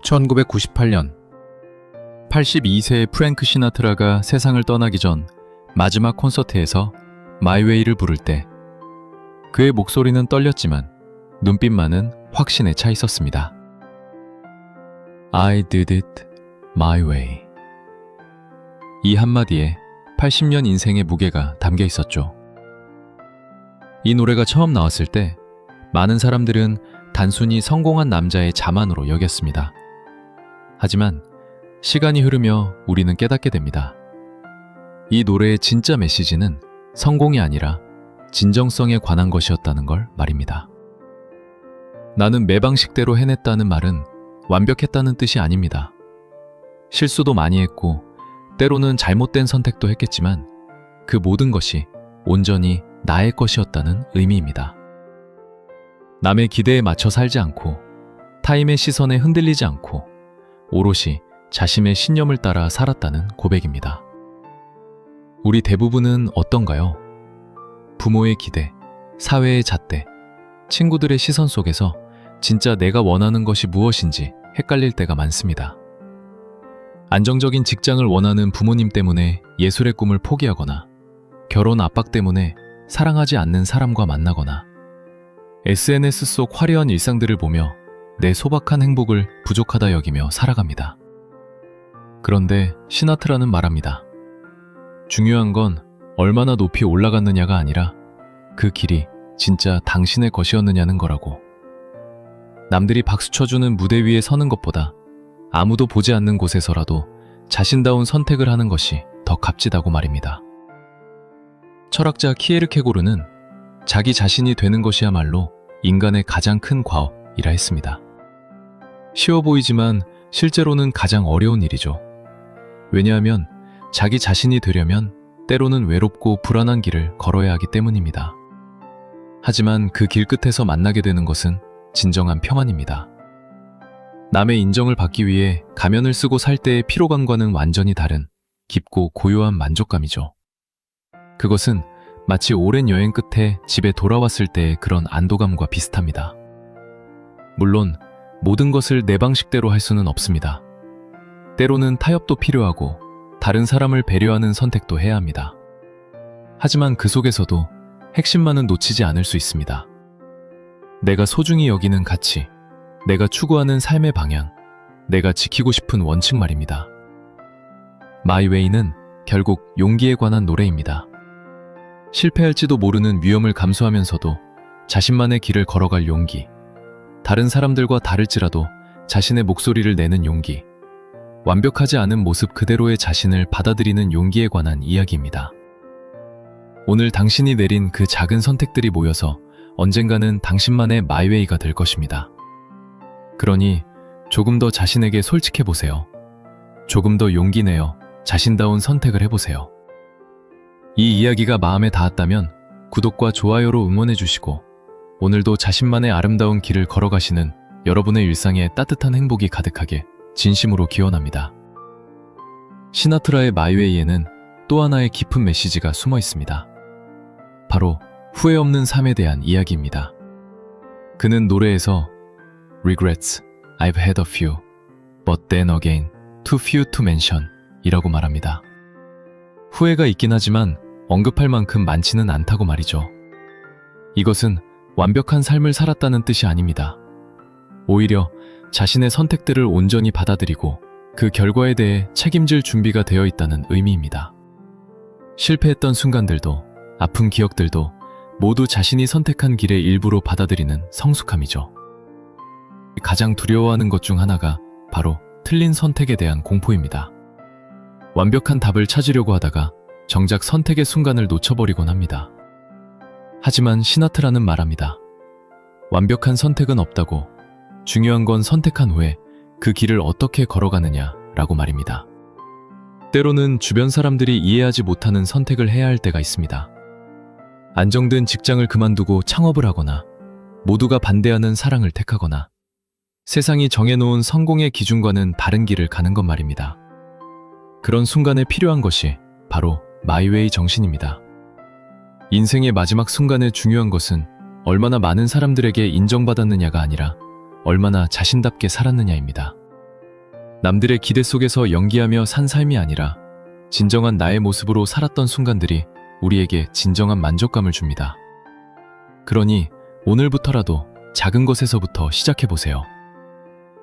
1998년 82세의 프랭크 시나트라가 세상을 떠나기 전 마지막 콘서트에서 My Way를 부를 때 그의 목소리는 떨렸지만 눈빛만은 확신에 차 있었습니다. I did it my way. 이 한마디에 80년 인생의 무게가 담겨 있었죠. 이 노래가 처음 나왔을 때 많은 사람들은 단순히 성공한 남자의 자만으로 여겼습니다. 하지만 시간이 흐르며 우리는 깨닫게 됩니다. 이 노래의 진짜 메시지는 성공이 아니라 진정성에 관한 것이었다는 걸 말입니다. 나는 내 방식대로 해냈다는 말은 완벽했다는 뜻이 아닙니다. 실수도 많이 했고 때로는 잘못된 선택도 했겠지만 그 모든 것이 온전히 나의 것이었다는 의미입니다. 남의 기대에 맞춰 살지 않고 타인의 시선에 흔들리지 않고 오롯이 자신의 신념을 따라 살았다는 고백입니다. 우리 대부분은 어떤가요? 부모의 기대, 사회의 잣대, 친구들의 시선 속에서 진짜 내가 원하는 것이 무엇인지 헷갈릴 때가 많습니다. 안정적인 직장을 원하는 부모님 때문에 예술의 꿈을 포기하거나 결혼 압박 때문에 사랑하지 않는 사람과 만나거나 SNS 속 화려한 일상들을 보며 내 소박한 행복을 부족하다 여기며 살아갑니다. 그런데 시나트라는 말합니다. 중요한 건 얼마나 높이 올라갔느냐가 아니라 그 길이 진짜 당신의 것이었느냐는 거라고. 남들이 박수 쳐주는 무대 위에 서는 것보다 아무도 보지 않는 곳에서라도 자신다운 선택을 하는 것이 더 값지다고 말입니다. 철학자 키에르케고르는 자기 자신이 되는 것이야말로 인간의 가장 큰 과업이라 했습니다. 쉬워 보이지만 실제로는 가장 어려운 일이죠. 왜냐하면 자기 자신이 되려면 때로는 외롭고 불안한 길을 걸어야 하기 때문입니다. 하지만 그 길 끝에서 만나게 되는 것은 진정한 평안입니다. 남의 인정을 받기 위해 가면을 쓰고 살 때의 피로감과는 완전히 다른 깊고 고요한 만족감이죠. 그것은 마치 오랜 여행 끝에 집에 돌아왔을 때의 그런 안도감과 비슷합니다. 물론 모든 것을 내 방식대로 할 수는 없습니다. 때로는 타협도 필요하고 다른 사람을 배려하는 선택도 해야 합니다. 하지만 그 속에서도 핵심만은 놓치지 않을 수 있습니다. 내가 소중히 여기는 가치, 내가 추구하는 삶의 방향, 내가 지키고 싶은 원칙 말입니다. My Way는 결국 용기에 관한 노래입니다. 실패할지도 모르는 위험을 감수하면서도 자신만의 길을 걸어갈 용기, 다른 사람들과 다를지라도 자신의 목소리를 내는 용기, 완벽하지 않은 모습 그대로의 자신을 받아들이는 용기에 관한 이야기입니다. 오늘 당신이 내린 그 작은 선택들이 모여서 언젠가는 당신만의 My Way가 될 것입니다. 그러니 조금 더 자신에게 솔직해보세요. 조금 더 용기 내어 자신다운 선택을 해보세요. 이 이야기가 마음에 닿았다면 구독과 좋아요로 응원해주시고 오늘도 자신만의 아름다운 길을 걸어가시는 여러분의 일상에 따뜻한 행복이 가득하게 진심으로 기원합니다. 시나트라의 My Way에는 또 하나의 깊은 메시지가 숨어 있습니다. 바로 후회 없는 삶에 대한 이야기입니다. 그는 노래에서 Regrets, I've had a few, but then again, too few to mention 이라고 말합니다. 후회가 있긴 하지만 언급할 만큼 많지는 않다고 말이죠. 이것은 완벽한 삶을 살았다는 뜻이 아닙니다. 오히려 자신의 선택들을 온전히 받아들이고 그 결과에 대해 책임질 준비가 되어 있다는 의미입니다. 실패했던 순간들도 아픈 기억들도 모두 자신이 선택한 길의 일부로 받아들이는 성숙함이죠. 가장 두려워하는 것 중 하나가 바로 틀린 선택에 대한 공포입니다. 완벽한 답을 찾으려고 하다가 정작 선택의 순간을 놓쳐버리곤 합니다. 하지만 시나트라는 말합니다. 완벽한 선택은 없다고, 중요한 건 선택한 후에 그 길을 어떻게 걸어가느냐라고 말입니다. 때로는 주변 사람들이 이해하지 못하는 선택을 해야 할 때가 있습니다. 안정된 직장을 그만두고 창업을 하거나 모두가 반대하는 사랑을 택하거나 세상이 정해놓은 성공의 기준과는 다른 길을 가는 것 말입니다. 그런 순간에 필요한 것이 바로 My Way 정신입니다. 인생의 마지막 순간에 중요한 것은 얼마나 많은 사람들에게 인정받았느냐가 아니라 얼마나 자신답게 살았느냐입니다. 남들의 기대 속에서 연기하며 산 삶이 아니라 진정한 나의 모습으로 살았던 순간들이 우리에게 진정한 만족감을 줍니다. 그러니 오늘부터라도 작은 것에서부터 시작해보세요.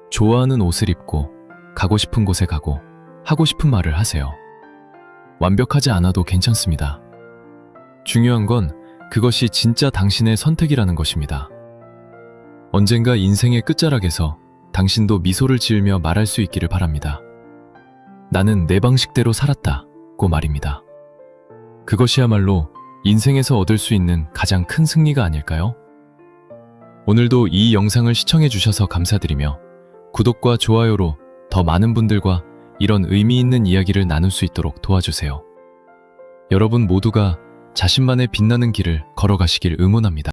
좋아하는 옷을 입고, 가고 싶은 곳에 가고, 하고 싶은 말을 하세요. 완벽하지 않아도 괜찮습니다. 중요한 건 그것이 진짜 당신의 선택이라는 것입니다. 언젠가 인생의 끝자락에서 당신도 미소를 지으며 말할 수 있기를 바랍니다. 나는 내 방식대로 살았다고 말입니다. 그것이야말로 인생에서 얻을 수 있는 가장 큰 승리가 아닐까요? 오늘도 이 영상을 시청해 주셔서 감사드리며 구독과 좋아요로 더 많은 분들과 이런 의미 있는 이야기를 나눌 수 있도록 도와주세요. 여러분 모두가 자신만의 빛나는 길을 걸어가시길 응원합니다.